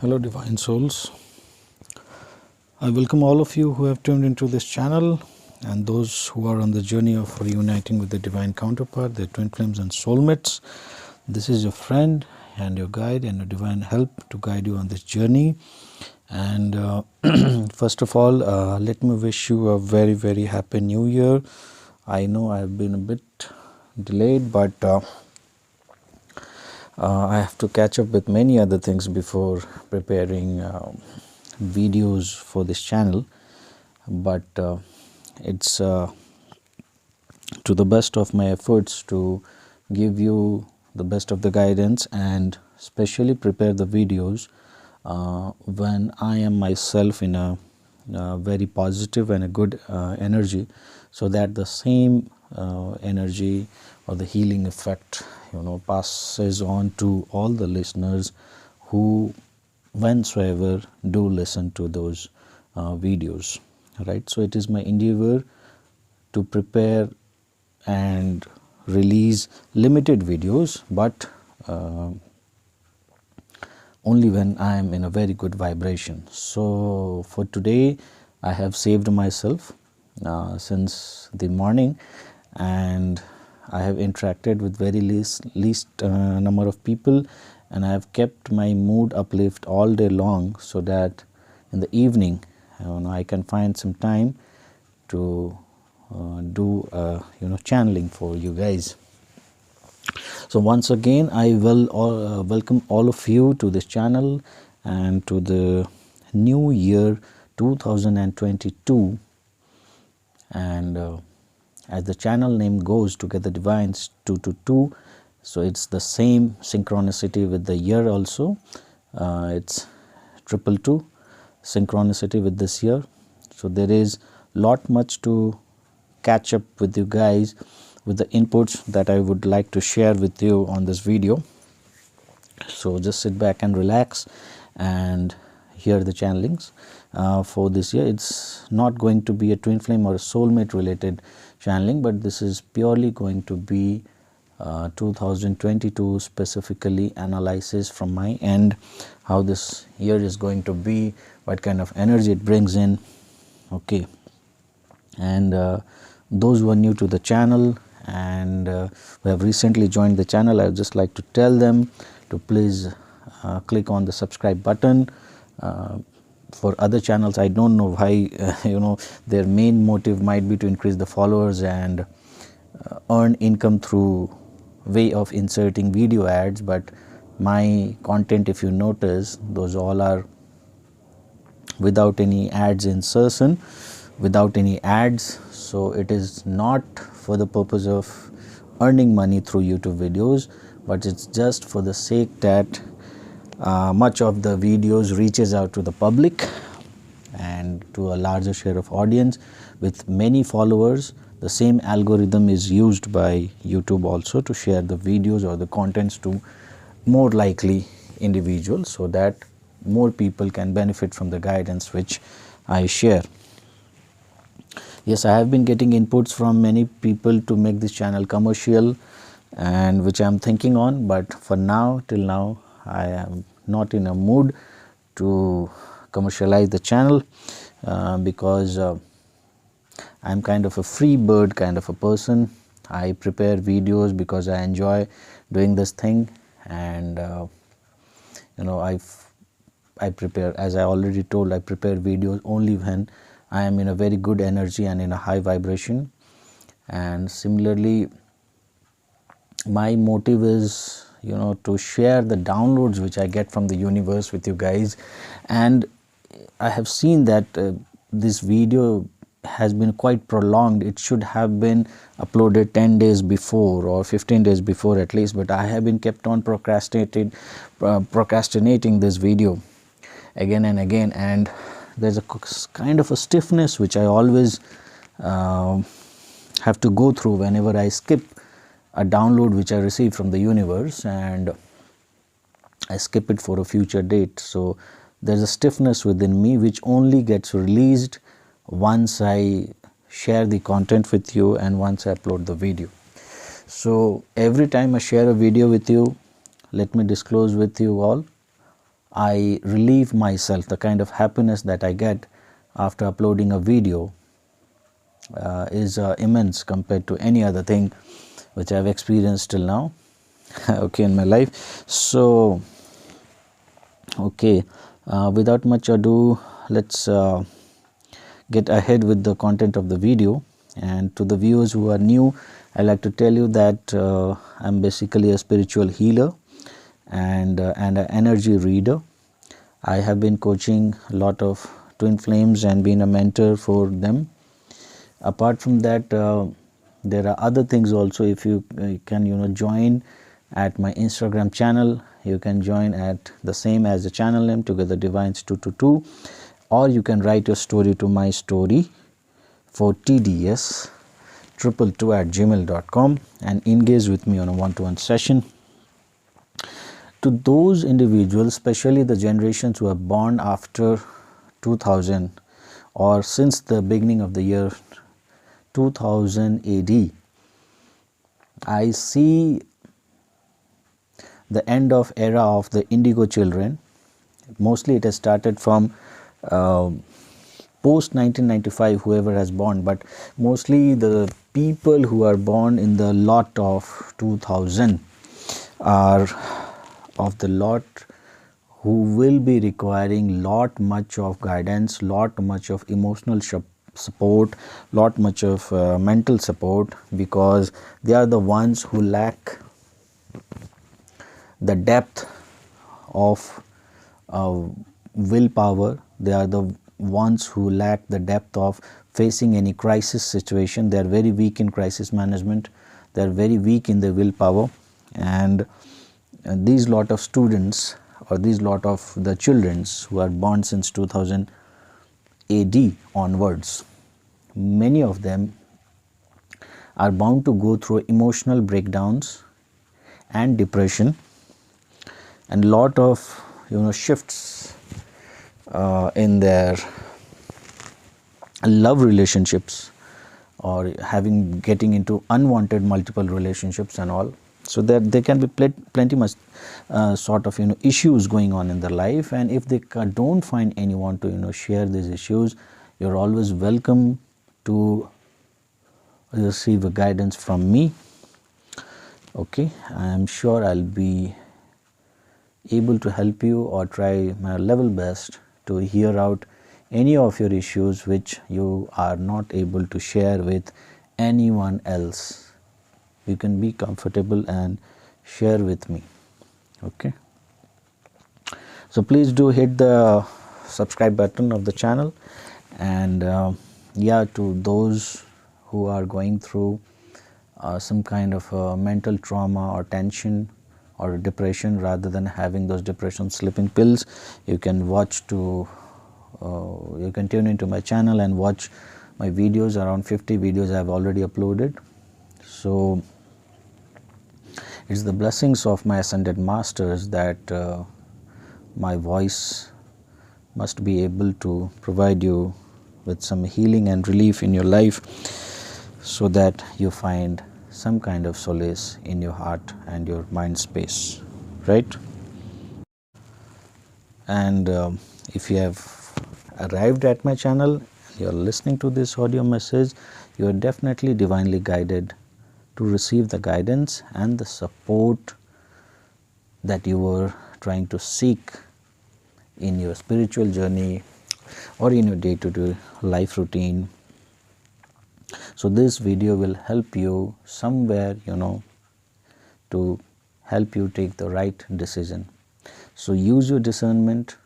Hello divine souls, I welcome all of you who have tuned into this channel and those who are on the journey of reuniting with the divine counterpart, their twin flames and soulmates. This is your friend and your guide and your divine help to guide you on this journey. And first of all, let me wish you a very happy new year. I know I have been a bit delayed, but I have to catch up with many other things before preparing videos for this channel, but it's to the best of my efforts to give you the best of the guidance and especially prepare the videos when I am myself in a very positive and a good energy, so that the same energy or the healing effect passes on to all the listeners who whensoever do listen to those videos, right? So it is my endeavor to prepare and release limited videos, but only when I am in a very good vibration. So for today I have saved myself since the morning, and I have interacted with very least number of people, and I have kept my mood uplift all day long, so that in the evening I can find some time to do channeling for you guys. So once again I will welcome all of you to this channel and to the new year 2022, and as the channel name goes, Together Divines 222, so it's the same synchronicity with the year also. It's 222 synchronicity with this year. So there is lot much to catch up with you guys with the inputs that I would like to share with you on this video. So just sit back and relax and hear the channelings for this year. It's not going to be a twin flame or a soulmate related channeling, but this is purely going to be 2022 specifically analysis from my end, how this year is going to be, what kind of energy it brings in. Okay, and those who are new to the channel and who have recently joined the channel, I would just like to tell them to please click on the subscribe button. For other channels, I don't know why their main motive might be to increase the followers and earn income through way of inserting video ads, but my content, if you notice, those all are without any ads insertion, without any ads. So it is not for the purpose of earning money through YouTube videos, but it's just for the sake that much of the videos reaches out to the public and to a larger share of audience with many followers. The same algorithm is used by YouTube also to share the videos or the contents to more likely individuals, so that more people can benefit from the guidance which I share. Yes, I have been getting inputs from many people to make this channel commercial, and which I am thinking on, but for now, till now, I am not in a mood to commercialize the channel because I am kind of a free bird kind of a person. I prepare videos because I enjoy doing this thing, and I prepare, as I already told, I prepare videos only when I am in a very good energy and in a high vibration. And similarly, my motive is to share the downloads which I get from the universe with you guys. And I have seen that this video has been quite prolonged. It should have been uploaded 10 days before or 15 days before at least, but I have been kept on procrastinating this video again and again, and there's a kind of a stiffness which I always have to go through whenever I skip a download which I receive from the universe, and I skip it for a future date. So there's a stiffness within me which only gets released once I share the content with you and once I upload the video. So every time I share a video with you, let me disclose with you all, I relieve myself. The kind of happiness that I get after uploading a video is immense compared to any other thing which I've experienced till now okay, in my life. So okay, without much ado, let's get ahead with the content of the video. And to the viewers who are new, I like to tell you that I'm basically a spiritual healer and an energy reader. I have been coaching a lot of twin flames and been a mentor for them. Apart from that, there are other things also. If you can join at my Instagram channel, you can join at the same as the channel name, Together Divines 222, or you can write your story to my story for TDS 222@gmail.com and engage with me on a one-to-one session. To those individuals, especially the generations who are born after 2000 or since the beginning of the year 2000 AD, I see the end of era of the indigo children. Mostly it has started from post 1995, whoever has born, but mostly the people who are born in the lot of 2000 are of the lot who will be requiring lot much of guidance, lot much of emotional support, lot much of mental support, because they are the ones who lack the depth of willpower. They are the ones who lack the depth of facing any crisis situation. They are very weak in crisis management. They are very weak in the willpower. And these lot of students, or these lot of the children who are born since 2000 AD onwards, many of them are bound to go through emotional breakdowns and depression, and lot of shifts in their love relationships, or getting into unwanted multiple relationships and all. So that there can be plenty much sort of issues going on in their life, and if they don't find anyone to share these issues, you're always welcome to receive a guidance from me. Okay, I am sure I'll be able to help you or try my level best to hear out any of your issues which you are not able to share with anyone else. You can be comfortable and share with me. Okay, so please do hit the subscribe button of the channel. And yeah, to those who are going through some kind of mental trauma or tension or depression, rather than having those depression sleeping pills, you can you can tune into my channel and watch my videos. Around 50 videos I have already uploaded. So it's the blessings of my ascended masters that my voice must be able to provide you with some healing and relief in your life, so that you find some kind of solace in your heart and your mind space, right? And if you have arrived at my channel and you are listening to this audio message, you are definitely divinely guided to receive the guidance and the support that you were trying to seek in your spiritual journey or in your day-to-day life routine. So this video will help you somewhere, to help you take the right decision. So use your discernment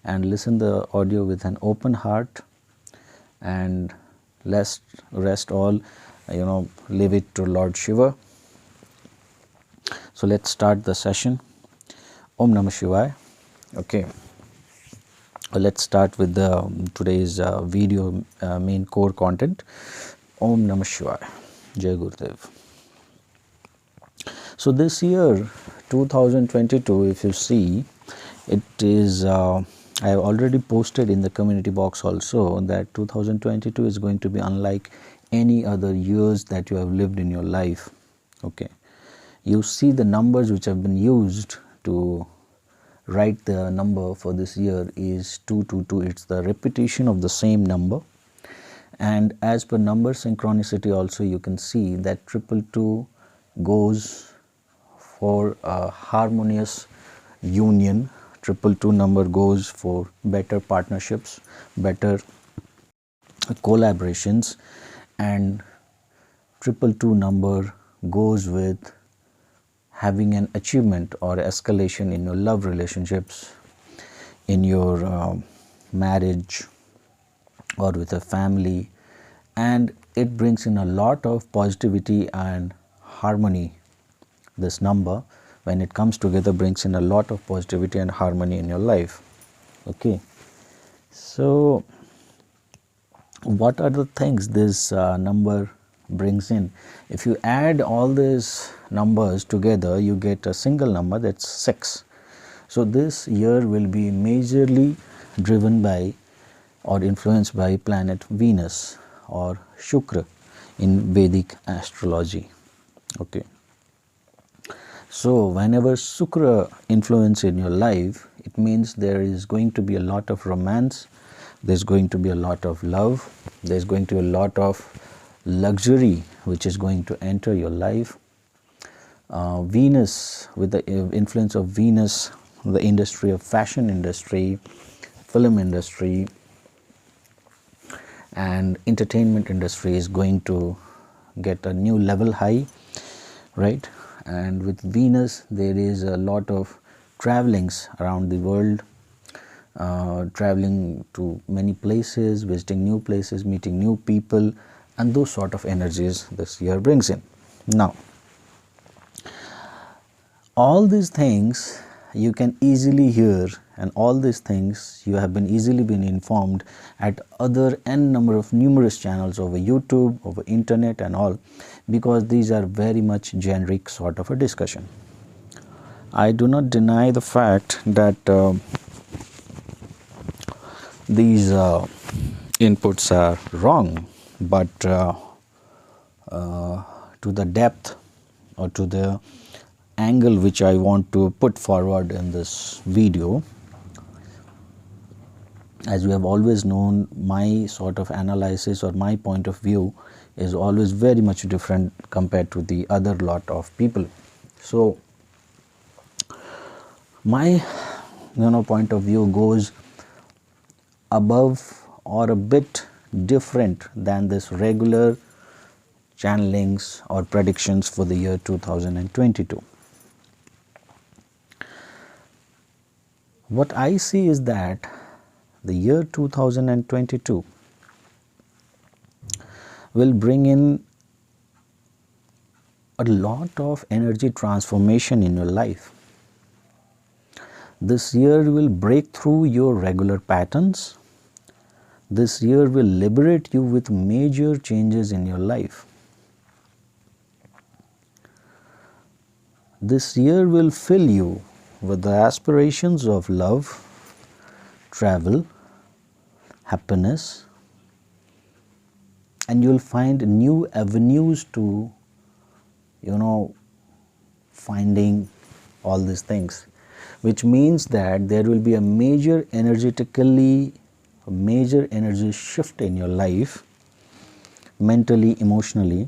and listen the audio with an open heart, and rest all, leave it to Lord Shiva. So let's start the session. Om Namah Shivaya. Okay, let's start with the today's video main core content. Om Namah Shivaya. Jai Gurudev. So this year 2022, if you see, it is I have already posted in the community box also that 2022 is going to be unlike any other years that you have lived in your life. Okay, you see the numbers which have been used to write the number for this year is 222. It's the repetition of the same number. And as per number synchronicity also, you can see that 222 goes for a harmonious union. 222 number goes for better partnerships, better collaborations, and 222 number goes with having an achievement or escalation in your love relationships, in your marriage, or with a family, and it brings in a lot of positivity and harmony. This number, when it comes together, brings in a lot of positivity and harmony in your life. Okay, so what are the things this number brings in? If you add all these numbers together, you get a single number, that's 6. So this year will be majorly driven by or influenced by planet Venus or Shukra in Vedic astrology. Okay, so whenever Shukra influence in your life, it means there is going to be a lot of romance, there's going to be a lot of love, there's going to be a lot of luxury which is going to enter your life. Venus, with the influence of Venus, the industry of fashion industry, film industry, and entertainment industry is going to get a new level high, right? And with Venus, there is a lot of travelings around the world, traveling to many places, visiting new places, meeting new people, and those sort of energies this year brings in. Now, all these things you can easily hear, and all these things you have been easily been informed at other n number of numerous channels over YouTube, over internet and all, because these are very much generic sort of a discussion. I do not deny the fact that these inputs are wrong, but to the depth or to the angle which I want to put forward in this video, as you have always known, my sort of analysis or my point of view is always very much different compared to the other lot of people. So my point of view goes above or a bit different than this regular channelings or predictions for the year 2022. What I see is that the year 2022 will bring in a lot of energy transformation in your life. This year will break through your regular patterns. This year will liberate you with major changes in your life. This year will fill you with the aspirations of love, travel, happiness, and you will find new avenues to, finding all these things, which means that there will be a major energy shift in your life, mentally, emotionally,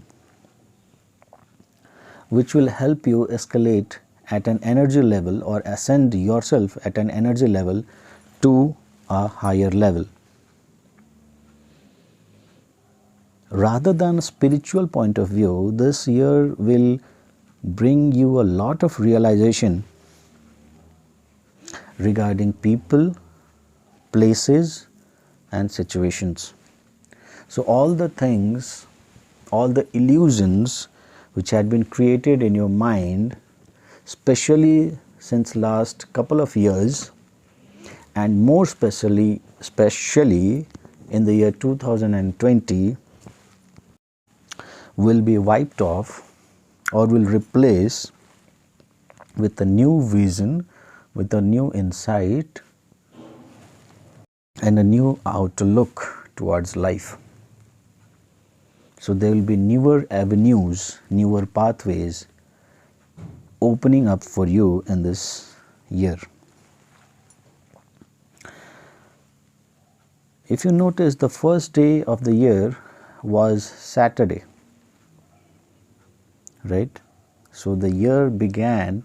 which will help you escalate at an energy level or ascend yourself at an energy level to a higher level. Rather than a spiritual point of view, this year will bring you a lot of realization regarding people, places, and situations. So all the things, all the illusions which had been created in your mind, especially since last couple of years, and more especially in the year 2020, will be wiped off or will replace with a new vision, with a new insight and a new outlook towards life. So there will be newer avenues, newer pathways opening up for you in this year. If you notice, the first day of the year was Saturday, right? So the year began,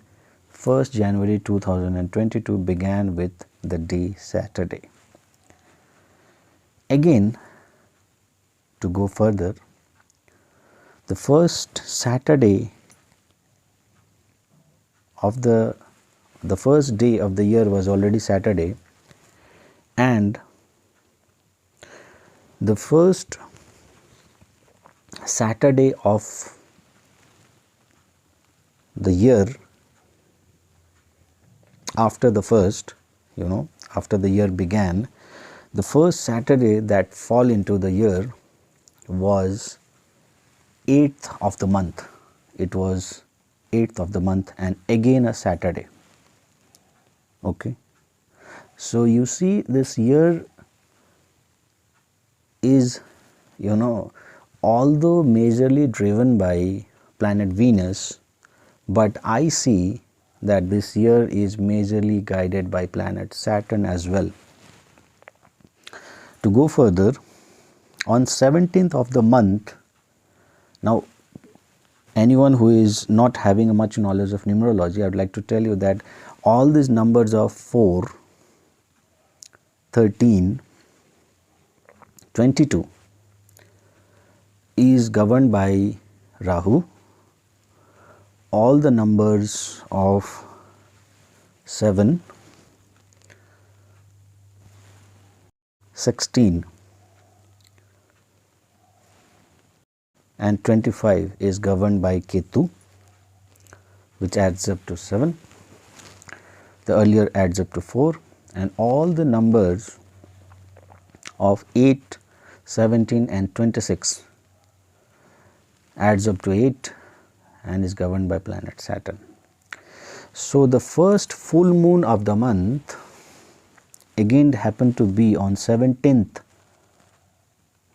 1st January 2022 began with the day Saturday. Again, to go further, the first Saturday of the first day of the year was already Saturday, and the first Saturday of the year after the first, after the year began, the first Saturday that fall into the year was 8th of the month. It was 8th of the month and again a Saturday. Okay. So you see, this year is, although majorly driven by planet Venus, but I see that this year is majorly guided by planet Saturn as well. To go further, on 17th of the month, now anyone who is not having much knowledge of numerology, I would like to tell you that all these numbers of 4, 13, 22 is governed by Rahu. All the numbers of 7, 16 and 25 is governed by Ketu, which adds up to 7. The earlier adds up to 4, and all the numbers of 8, 17 and 26 adds up to 8 and is governed by planet Saturn. So the first full moon of the month again happened to be on 17th,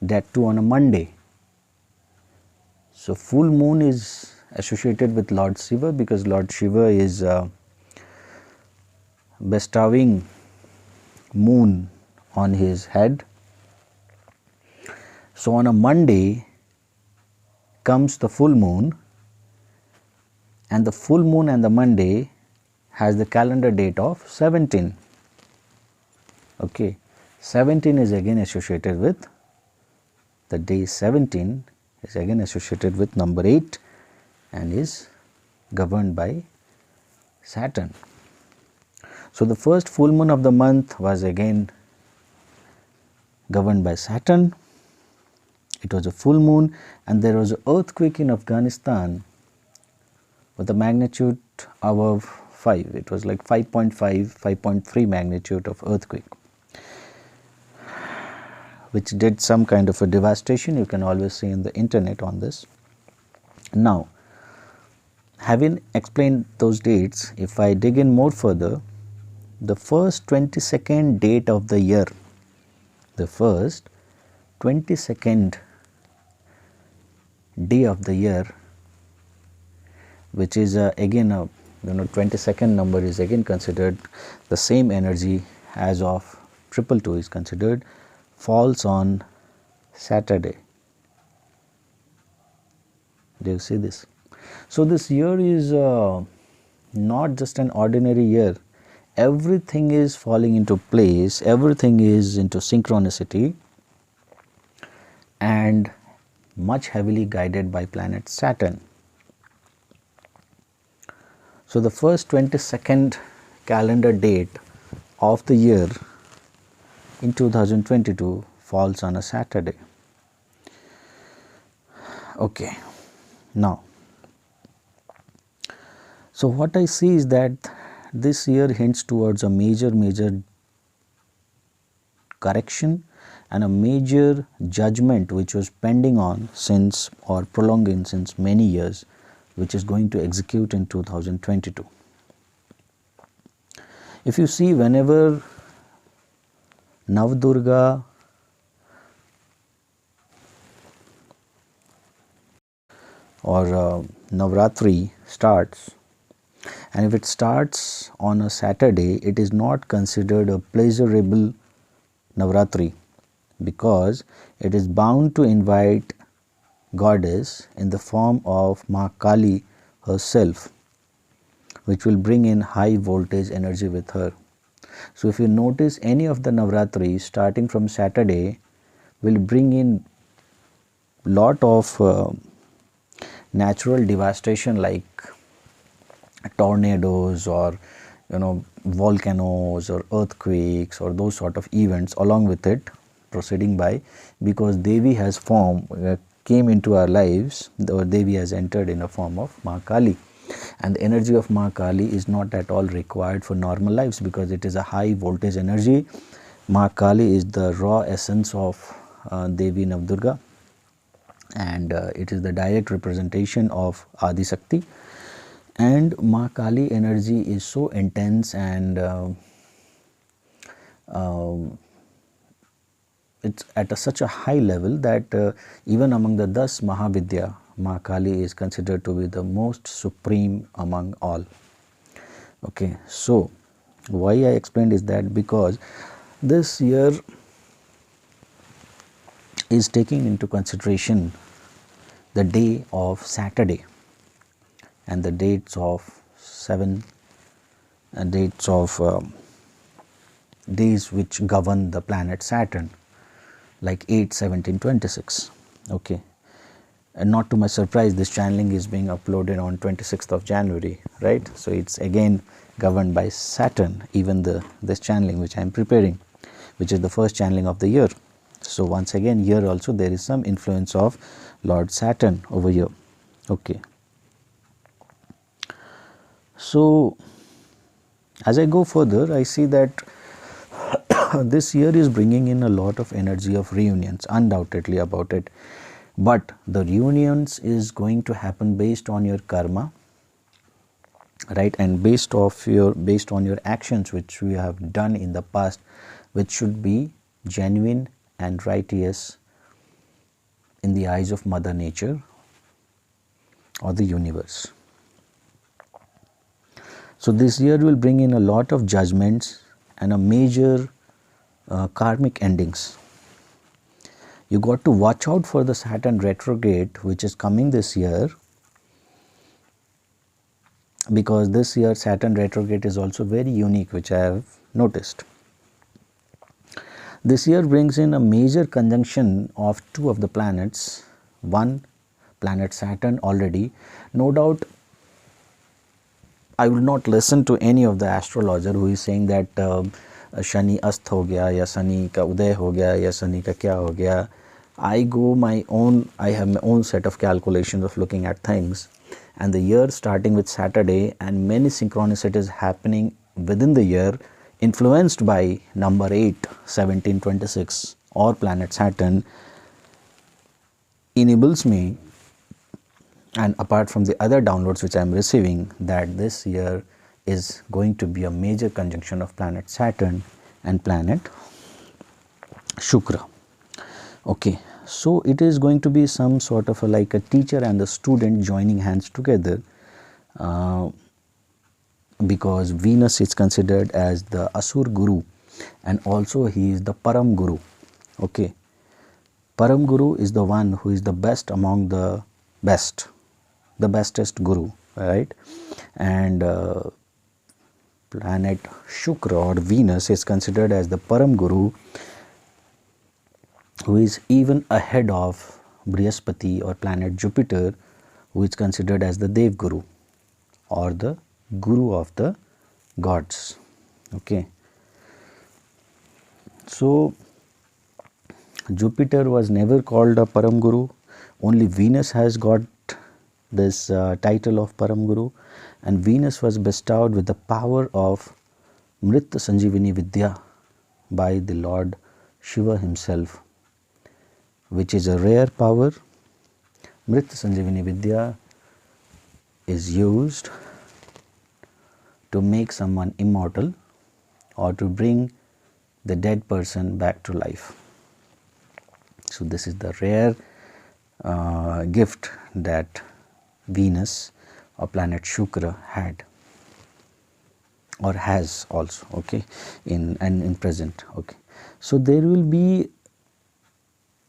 that too on a Monday. So full moon is associated with Lord Shiva, because Lord Shiva is bestowing moon on his head. So on a Monday comes the full moon, and the full moon and the Monday has the calendar date of 17. Okay, 17 is again associated with the day 17 is again associated with number 8 and is governed by Saturn. So the first full moon of the month was again governed by Saturn. It was a full moon, and there was an earthquake in Afghanistan with a magnitude above 5. It was like 5.5, 5.3 magnitude of earthquake, which did some kind of a devastation. You can always see in the internet on this. Now, having explained those dates, if I dig in more further, the first 22nd date of the year, the first 22nd day of the year, which is again a 22nd number is again considered the same energy as of 222 is considered, falls on Saturday. Do you see this? So this year is not just an ordinary year. Everything is falling into place, everything is into synchronicity and much heavily guided by planet Saturn. So the first 22nd calendar date of the year in 2022 falls on a Saturday. Okay, now, so what I see is that this year hints towards a major correction and a major judgment which was pending on since or prolonging since many years, which is going to execute in 2022. If you see, whenever Navdurga or Navratri starts, and if it starts on a Saturday, it is not considered a pleasurable Navratri. because it is bound to invite goddess in the form of Ma Kali herself, which will bring in high voltage energy with her. So if you notice, any of the Navratri starting from Saturday will bring in lot of natural devastation like tornadoes or volcanoes or earthquakes or those sort of events along with it proceeding by, because Devi has came into our lives, or Devi has entered in a form of Ma Kali, and the energy of Ma Kali is not at all required for normal lives because it is a high voltage energy. Ma Kali is the raw essence of Devi Navdurga, and it is the direct representation of Adi Shakti. And Ma Kali energy is so intense and it's at such a high level that even among the 10 Mahavidya, Ma Kali is considered to be the most supreme among all. Okay, so why I explained is that because this year is taking into consideration the day of Saturday and the dates of days which govern the planet Saturn, like 8, 17, 26. Okay, and not to my surprise, this channeling is being uploaded on 26th of January, right? So it's again governed by Saturn, even this channeling which I am preparing, which is the first channeling of the year. So once again, here also there is some influence of Lord Saturn over here. Okay. So as I go further, I see that this year is bringing in a lot of energy of reunions, undoubtedly about it. But the reunions is going to happen based on your karma, right, and based on your actions which you have done in the past, which should be genuine and righteous in the eyes of Mother Nature or the universe. So this year will bring in a lot of judgments and a major karmic endings. You got to watch out for the Saturn retrograde which is coming this year, because this year Saturn retrograde is also very unique, which I have noticed. This year brings in a major conjunction of two of the planets, one planet Saturn already. No doubt I will not listen to any of the astrologer who is saying that Shani ast ho gaya ya Shani ka uday ho gaya ya Shani ka kya ho gaya. I have my own set of calculations of looking at things, and the year starting with Saturday and many synchronicities happening within the year influenced by number 8, 17, 26 or planet Saturn enables me, and apart from the other downloads which I am receiving, that this year is going to be a major conjunction of planet Saturn and planet Shukra. Okay, so it is going to be some sort of like a teacher and the student joining hands together, because Venus is considered as the Asur Guru and also he is the Param Guru. Okay, Param Guru is the one who is the best among the best, the bestest Guru, right? And planet Shukra or Venus is considered as the Param Guru, who is even ahead of Brihaspati or planet Jupiter, who is considered as the Dev Guru or the Guru of the gods. Okay, so Jupiter was never called a Param Guru, only Venus has got this title of Param Guru, and Venus was bestowed with the power of Mritta Sanjeevani Vidya by the Lord Shiva himself, which is a rare power. Mritta Sanjeevani Vidya is used to make someone immortal or to bring the dead person back to life. So this is the rare gift that Venus or planet Shukra had or has also, okay, in present. Okay, so there will be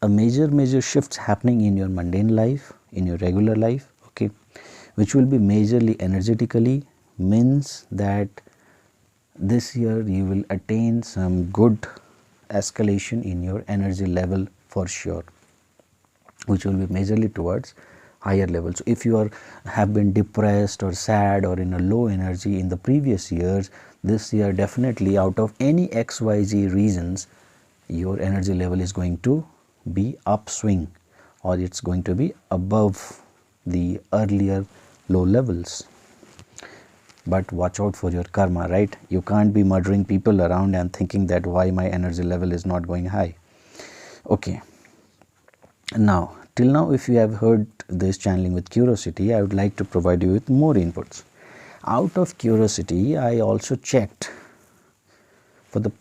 a major shifts happening in your mundane life, in your regular life, okay, which will be majorly energetically, means that this year you will attain some good escalation in your energy level for sure, which will be majorly towards higher level. So if you have been depressed or sad or in a low energy in the previous years, this year definitely out of any XYZ reasons, your energy level is going to be upswing, or it's going to be above the earlier low levels. But watch out for your karma, right? You can't be murdering people around and thinking that why my energy level is not going high. Okay. Now, till now, if you have heard this channeling with curiosity, I would like to provide you with more inputs. Out of curiosity, I also checked for the,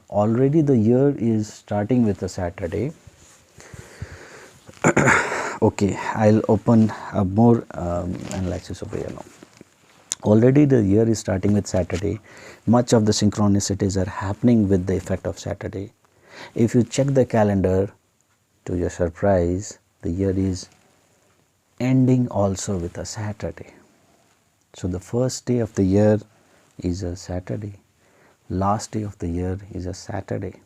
already the year is starting with a Saturday. Okay, I'll open a more analysis over here now. Already the year is starting with Saturday. Much of the synchronicities are happening with the effect of Saturday. If you check the calendar, to your surprise, the year is ending also with a Saturday. So the first day of the year is a Saturday. Last day of the year is a Saturday.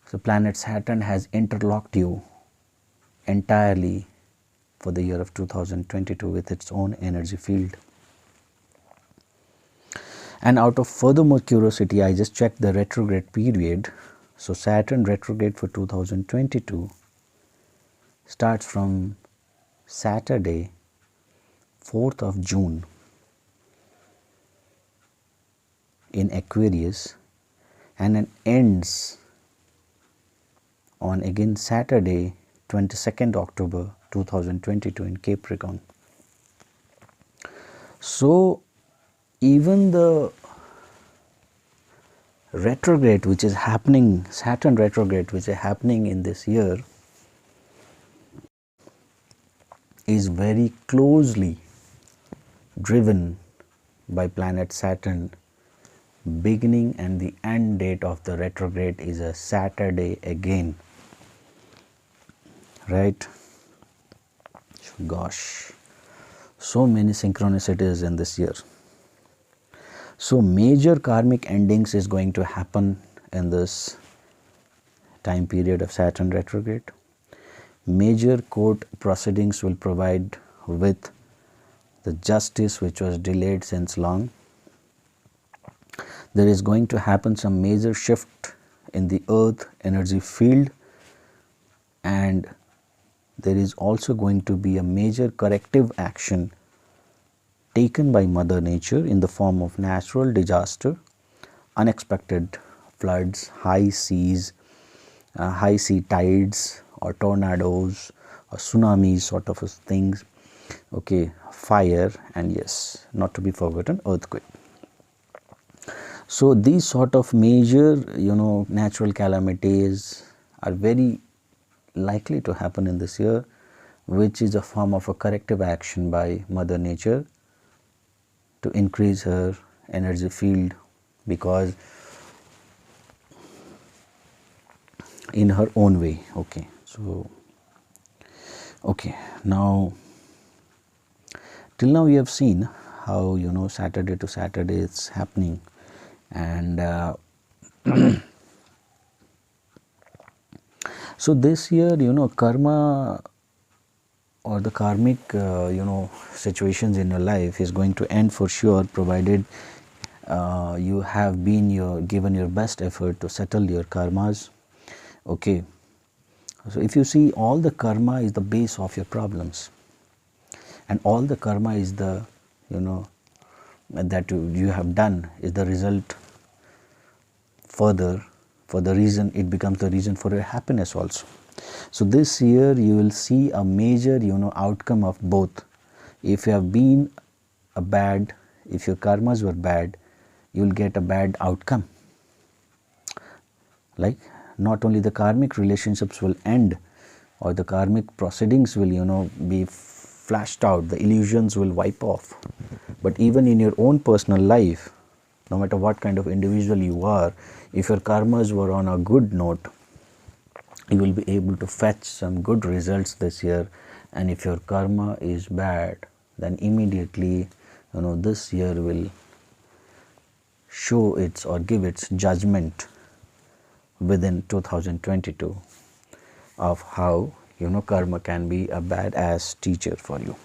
So planet Saturn has interlocked you entirely for the year of 2022 with its own energy field. And out of furthermore curiosity, I just checked the retrograde period. So Saturn retrograde for 2022 starts from Saturday 4th of June in Aquarius, and it ends on again Saturday 22nd October 2022 in Capricorn. So even the retrograde which is happening, Saturn retrograde which is happening in this year, is very closely driven by planet Saturn. Beginning and the end date of the retrograde is a Saturday again, right? Gosh, so many synchronicities in this year. So major karmic endings is going to happen in this time period of Saturn retrograde. Major court proceedings will provide with the justice which was delayed since long. There is going to happen some major shift in the earth energy field, and there is also going to be a major corrective action taken by Mother Nature in the form of natural disaster, unexpected floods, high seas, high sea tides, or tornadoes, or tsunamis sort of things, okay, fire, and yes, not to be forgotten, earthquake. So these sort of major, natural calamities are very likely to happen in this year, which is a form of a corrective action by Mother Nature to increase her energy field, because in her own way. Okay, so now till now we have seen how Saturday to Saturday it's happening, and so this year karma or the karmic situations in your life is going to end for sure, provided you have been given your best effort to settle your karmas. Okay, so if you see, all the karma is the base of your problems, and all the karma is the that you have done is the result further, for the reason it becomes the reason for your happiness also. So this year you will see a major outcome of both. If you have been if your karmas were bad, you will get a bad outcome. Like, not only the karmic relationships will end, or the karmic proceedings will be flashed out, the illusions will wipe off, but even in your own personal life, no matter what kind of individual you are, if your karmas were on a good note, you will be able to fetch some good results this year. And if your karma is bad, then immediately this year will show its or give its judgment within 2022 of how karma can be a badass teacher for you.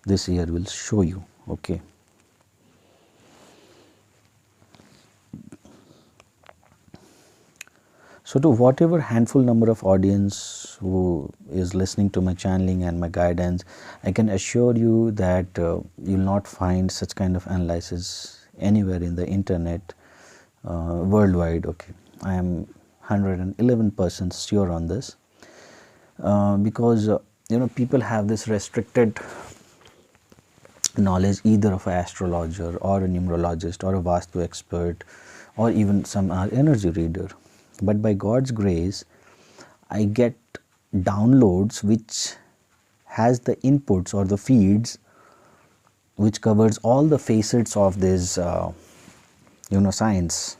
This year will show you. Okay. So to whatever handful number of audience who is listening to my channeling and my guidance, I can assure you that you'll not find such kind of analysis anywhere in the internet worldwide. Okay, I am 111% sure on this because people have this restricted knowledge either of an astrologer or a numerologist or a Vastu expert or even some energy reader. But by God's grace, I get downloads which has the inputs or the feeds which covers all the facets of this science,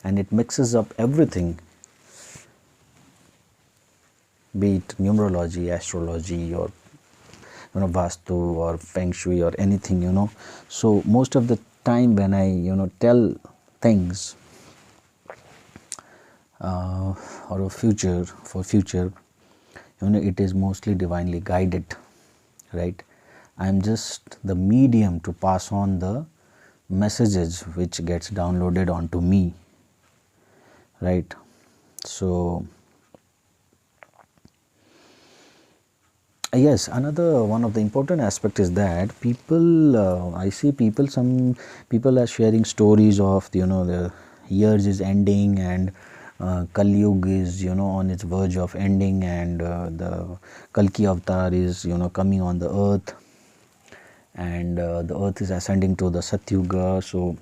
and it mixes up everything, be it numerology, astrology, or Vastu or Feng Shui or anything. So most of the time when I tell things or a future, it is mostly divinely guided, right? I am just the medium to pass on the messages which gets downloaded onto me, right? So yes, another one of the important aspect is that people, I see people, some people are sharing stories of the years is ending and Kali Yuga is on its verge of ending, and the Kalki avatar is coming on the earth, and the earth is ascending to the Satyuga. So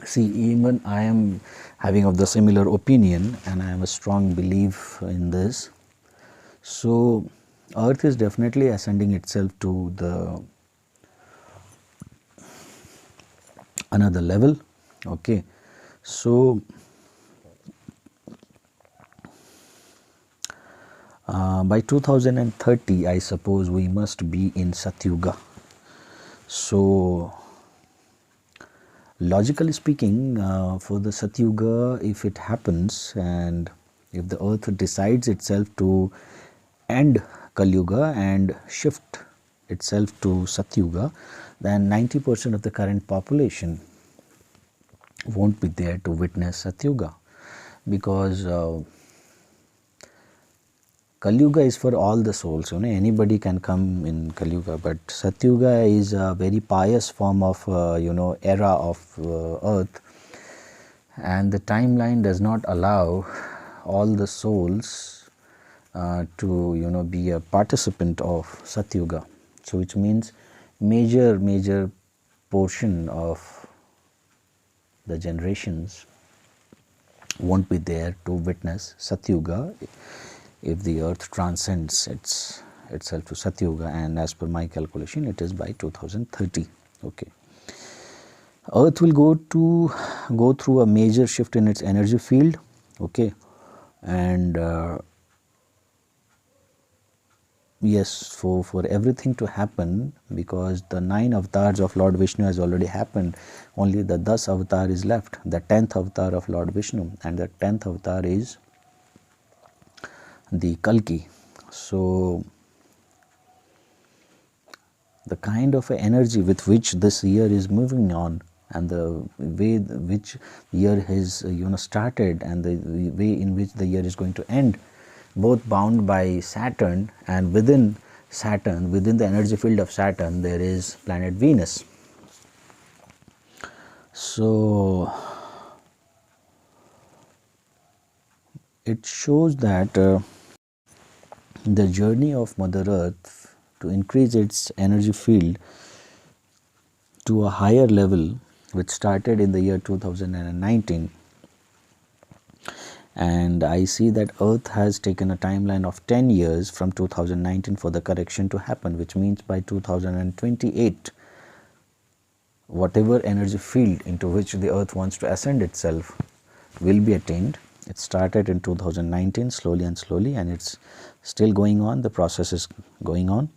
see, even I am having of the similar opinion, and I am a strong belief in this. So earth is definitely ascending itself to the another level. Okay, so by 2030, I suppose we must be in Satyuga. So logically speaking, for the Satyuga, if it happens and if the earth decides itself to end Kali Yuga and shift itself to Satyuga, then 90% of the current population won't be there to witness Satyuga, because Kali Yuga is for all the souls. Anybody can come in Kali Yuga, but Satyuga is a very pious form of era of earth, and the timeline does not allow all the souls to be a participant of Satyuga. So which means major portion of the generations won't be there to witness Satyuga if the earth transcends itself to Satyuga, and as per my calculation it is by 2030. Okay, earth will go through a major shift in its energy field. Okay, and yes, for everything to happen, because the 9 avatars of Lord Vishnu has already happened, only the 10th avatar is left, the 10th avatar of Lord Vishnu, and the 10th avatar is the Kalki. So the kind of energy with which this year is moving on, and the way which year has started, and the way in which the year is going to end, both bound by Saturn, and within Saturn, within the energy field of Saturn, there is planet Venus. So it shows that the journey of Mother Earth to increase its energy field to a higher level, which started in the year 2019, and I see that Earth has taken a timeline of 10 years from 2019 for the correction to happen, which means by 2028, whatever energy field into which the Earth wants to ascend itself will be attained, It started in 2019 slowly and slowly, and it's still going on. The process is going on.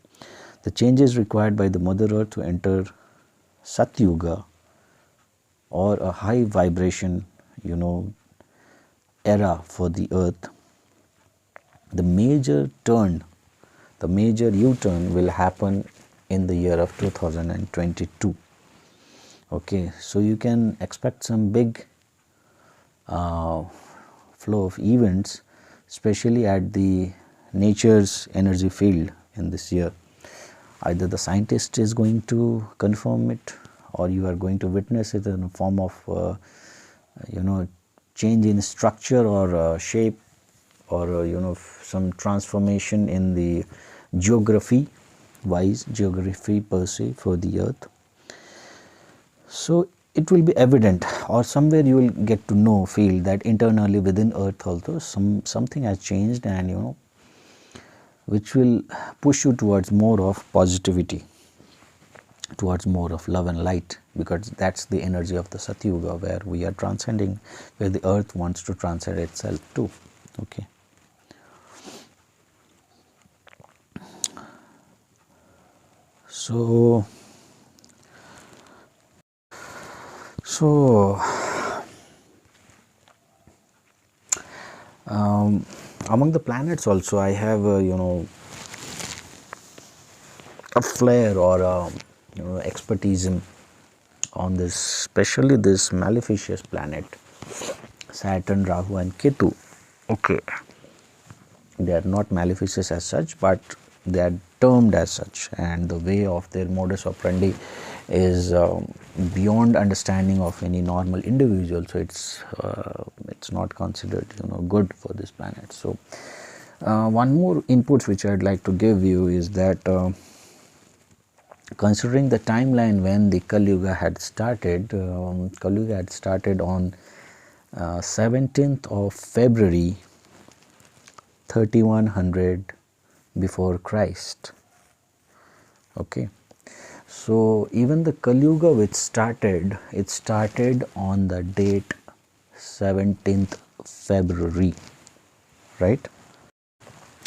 The changes required by the Mother Earth to enter Satyuga, or a high vibration, era for the earth. The major turn, the major U-turn will happen in the year of 2022. Okay, so you can expect some big flow of events, especially at the nature's energy field in this year. Either the scientist is going to confirm it, or you are going to witness it in a form of change in structure or shape, or some transformation in the geography per se for the earth. So it will be evident, or somewhere you will get to know, feel that internally within earth also something has changed, and which will push you towards more of positivity, towards more of love and light, because that's the energy of the Satyuga, where we are transcending, where the earth wants to transcend itself too. Okay. So among the planets also, I have a flair or a expertise on this, especially this maleficious planet, Saturn, Rahu, and Ketu. Okay, they are not maleficious as such, but they are termed as such, and the way of their modus operandi is beyond understanding of any normal individual. So it's not considered good for this planet. So one more inputs which I'd like to give you is that considering the timeline when the Kali Yuga had started, Kali Yuga had started on 17th of February 3100 before Christ. Okay, so even the Kali Yuga which started, it started on the date 17th February, right?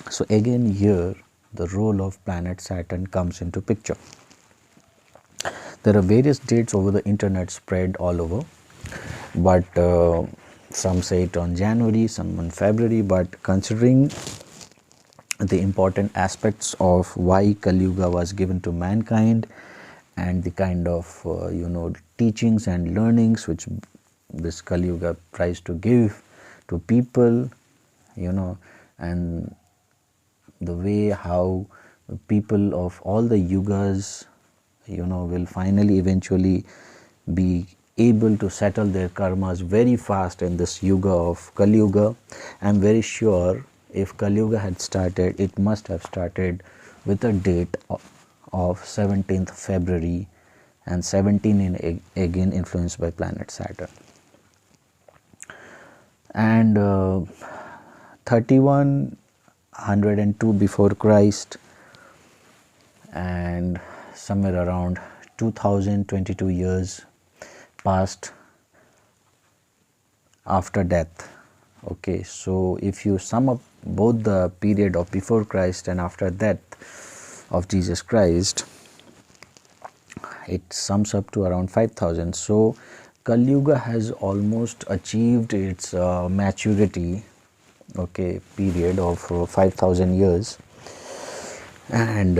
So again here the role of planet Saturn comes into picture. There are various dates over the internet spread all over, but some say it on January, some on February, but considering the important aspects of why Kali Yuga was given to mankind, and the kind of teachings and learnings which this Kali Yuga tries to give to people, and the way how people of all the yugas will finally eventually be able to settle their karmas very fast in this yuga of Kali Yuga. I am very sure if Kali Yuga had started, it must have started with a date of 17th February, and 17 in again influenced by planet Saturn, and 3102 before Christ, and somewhere around 2022 years passed after death. Okay, so if you sum up both the period of before Christ and after death of Jesus Christ, it sums up to around 5000. So Kali Yuga has almost achieved its maturity, okay, period of 5000 years. And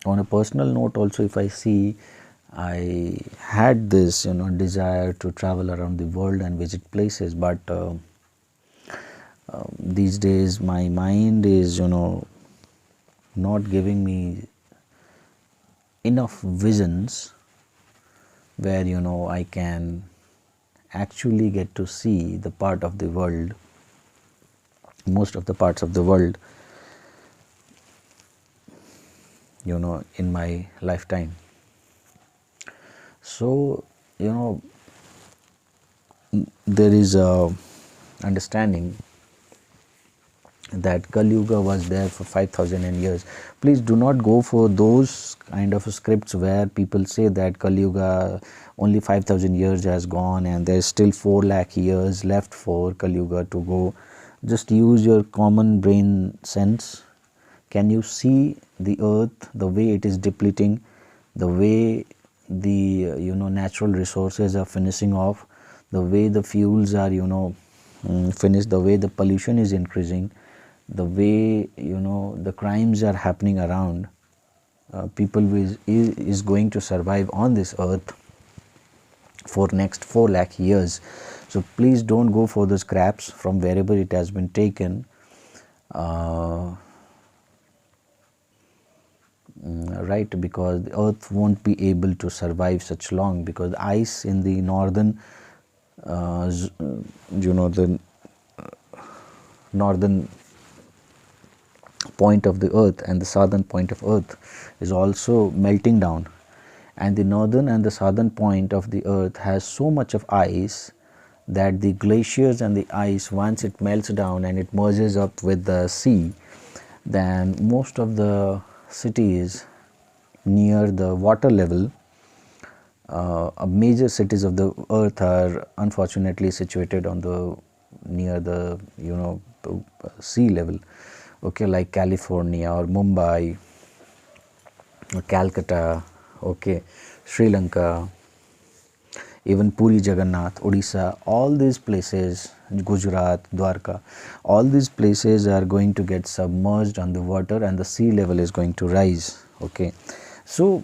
on a personal note also, if I see, I had this desire to travel around the world and visit places, but these days my mind is not giving me enough visions where I can actually get to see the part of the world, most of the parts of the world, in my lifetime. So there is a understanding that Kali Yuga was there for 5,000 years. Please do not go for those kind of scripts where people say that Kali Yuga only 5,000 years has gone and there's still 4 lakh years left for Kali Yuga to go. Just use your common brain sense. Can you see the earth, the way it is depleting, the way the natural resources are finishing off, the way the fuels are finished, the way the pollution is increasing, the way the crimes are happening around. People is going to survive on this earth for next 4 lakh years. So please don't go for the scraps from wherever it has been taken. Right, because the earth won't be able to survive such long, because the ice in the northern the northern point of the earth and the southern point of earth is also melting down, and the northern and the southern point of the earth has so much of ice that the glaciers and the ice, once it melts down and it merges up with the sea, then most of the cities near the water level, major cities of the earth are unfortunately situated on the near the sea level, okay, like California or Mumbai or Calcutta, okay, Sri Lanka, even Puri Jagannath, Odisha, all these places, Gujarat, Dwarka, all these places are going to get submerged on the water and the sea level is going to rise, okay. So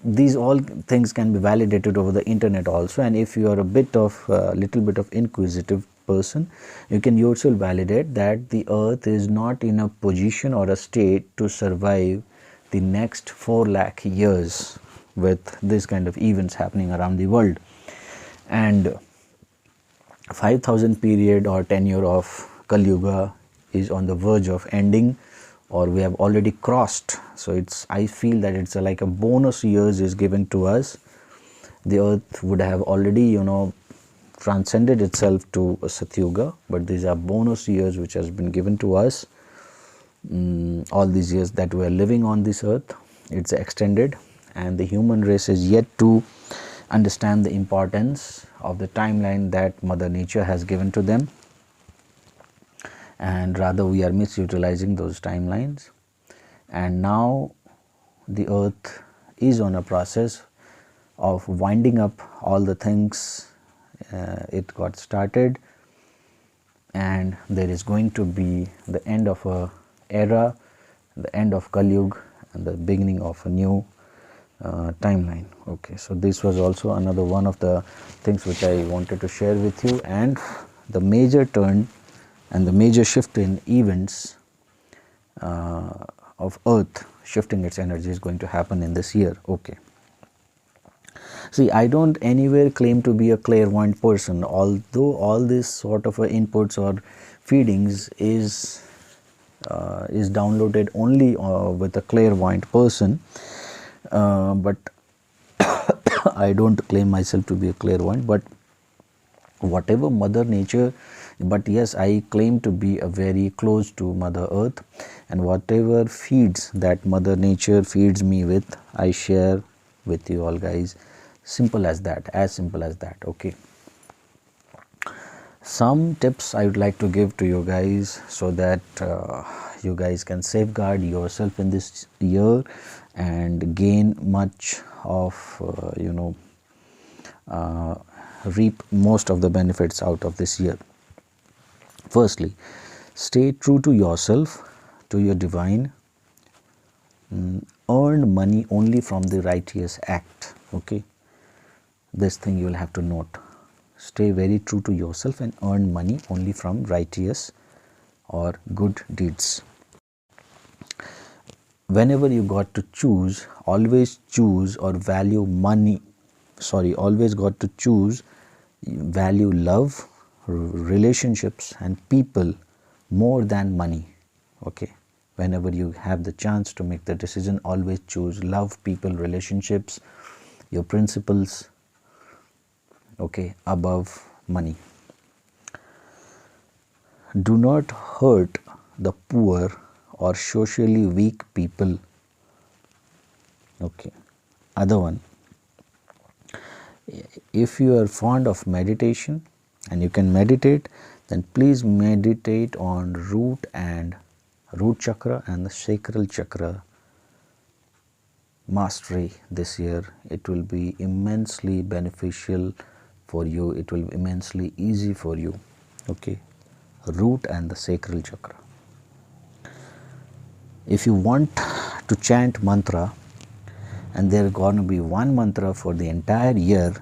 these all things can be validated over the internet also, and if you are a bit of little bit of inquisitive person, you can yourself validate that the earth is not in a position or a state to survive the next 4 lakh years with this kind of events happening around the world. And 5,000 period or tenure of Kali Yuga is on the verge of ending, or we have already crossed. So it's, I feel that it's like a bonus years is given to us. The earth would have already transcended itself to a Satyuga, but these are bonus years which has been given to us. All these years that we are living on this earth, it's extended, and the human race is yet to understand the importance of the timeline that Mother Nature has given to them, and rather we are misutilizing those timelines. And now the earth is on a process of winding up all the things it got started, and there is going to be the end of a era, the end of Kali Yuga, and the beginning of a new timeline. Okay, so this was also another one of the things which I wanted to share with you, and the major turn and the major shift in events of earth shifting its energy is going to happen in this year. Okay, see, I don't anywhere claim to be a clairvoyant person, although all this sort of inputs or feedings is downloaded only with a clairvoyant person, but I don't claim myself to be a clairvoyant, but whatever Mother Nature, but yes, I claim to be a very close to Mother Earth, and whatever feeds that Mother Nature feeds me with, I share with you all guys. Simple as that, as simple as that. Okay, some tips I would like to give to you guys so that you guys can safeguard yourself in this year and gain much of reap most of the benefits out of this year. Firstly, stay true to yourself, to your divine. Earn money only from the righteous act. Okay, this thing you will have to note. Stay very true to yourself and earn money only from righteous or good deeds. Whenever you got to choose, always choose or value money. Sorry, always got to choose, value love, relationships, and people more than money. Okay, whenever you have the chance to make the decision, always choose love, people, relationships, your principles, okay, above money. Do not hurt the poor or socially weak people. Okay. Other one, if you are fond of meditation and you can meditate, then please meditate on root chakra and the sacral chakra mastery this year. It will be immensely beneficial for you. It will be immensely easy for you. Okay, root and the sacral chakra. If you want to chant mantra, and there is going to be one mantra for the entire year,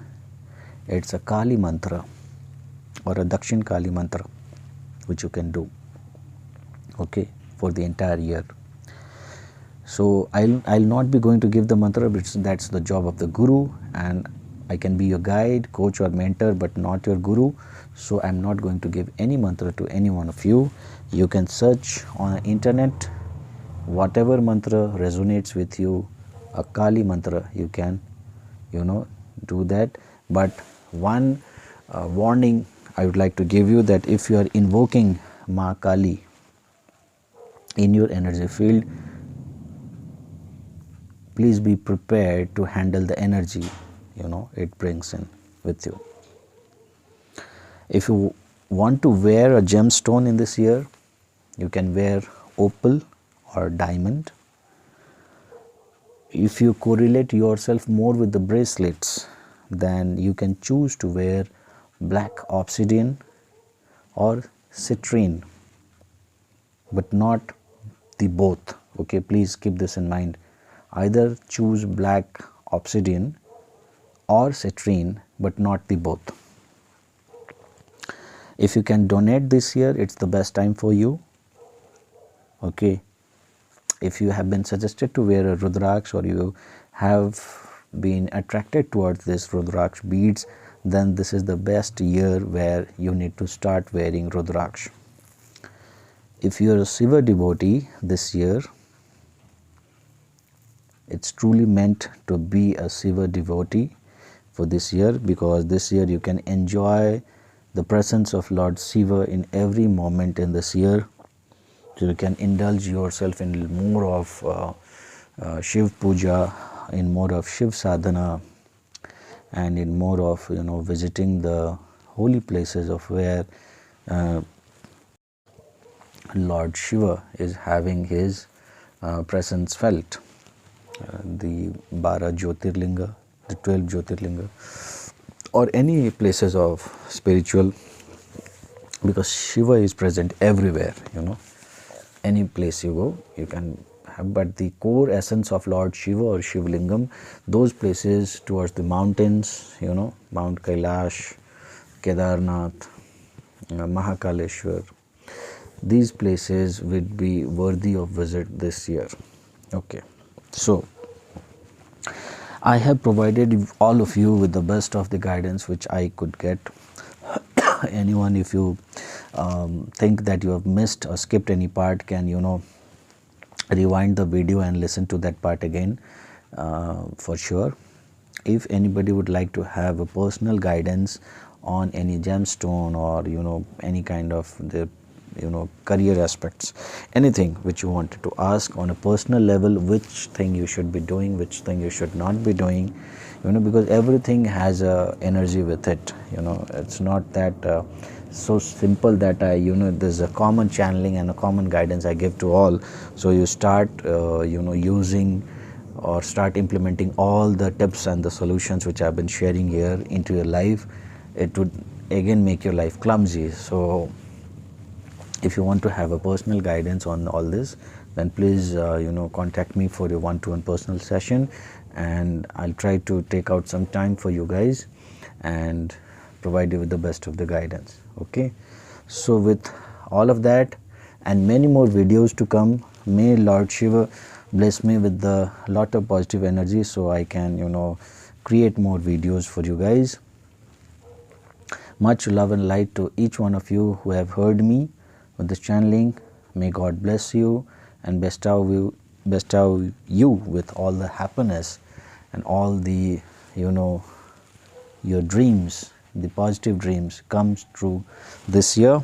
it's a Kali mantra or a Dakshin Kali mantra, which you can do, okay, for the entire year. So I'll not be going to give the mantra, but that's the job of the guru, and I can be your guide, coach or mentor, but not your guru. So I'm not going to give any mantra to any one of you. You can search on the internet whatever mantra resonates with you, a Kali mantra, you can do that. But one warning I would like to give you, that if you are invoking Ma Kali in your energy field, please be prepared to handle the energy it brings in with you. If you want to wear a gemstone in this year, you can wear opal or diamond. If you correlate yourself more with the bracelets, then you can choose to wear black obsidian or citrine, but not the both. Okay, please keep this in mind. Either choose black obsidian or citrine, but not the both. If you can donate this year, it's the best time for you. Okay, if you have been suggested to wear a Rudraksh, or you have been attracted towards this Rudraksh beads, then this is the best year where you need to start wearing Rudraksh. If you are a Shiva devotee this year, it's truly meant to be a Shiva devotee for this year, because this year you can enjoy the presence of Lord Shiva in every moment in this year. So you can indulge yourself in more of Shiv Puja, in more of Shiv Sadhana, and in more of visiting the holy places of where Lord Shiva is having his presence felt. The 12 Jyotirlinga, the 12 Jyotirlinga, or any places of spiritual, because Shiva is present everywhere, any place you go, you can have. But the core essence of Lord Shiva or Shivlingam, those places towards the mountains, Mount Kailash, Kedarnath, Mahakaleshwar, these places would be worthy of visit this year. Okay, so I have provided all of you with the best of the guidance which I could get. Anyone, if you think that you have missed or skipped any part, can rewind the video and listen to that part again, for sure. If anybody would like to have a personal guidance on any gemstone, or any kind of the career aspects, anything which you wanted to ask on a personal level, which thing you should be doing, which thing you should not be doing, because everything has a energy with it. It's not that so simple that there's a common channeling and a common guidance I give to all. So you start using or start implementing all the tips and the solutions which I've been sharing here into your life, it would again make your life clumsy. So if you want to have a personal guidance on all this, then please contact me for your one-to-one personal session, and I'll try to take out some time for you guys and provide you with the best of the guidance. Okay, so with all of that and many more videos to come, may Lord Shiva bless me with the lot of positive energy, so I can create more videos for you guys. Much love and light to each one of you who have heard me with this channeling. May God bless you and bestow you with all the happiness and all the your dreams, the positive dreams comes true this year.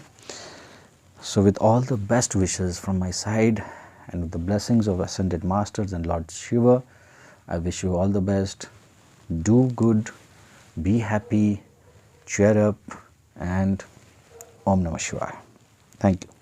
So with all the best wishes from my side and with the blessings of Ascended Masters and Lord Shiva, I wish you all the best. Do good, be happy, cheer up, and Om Namah Shivaya. Thank you.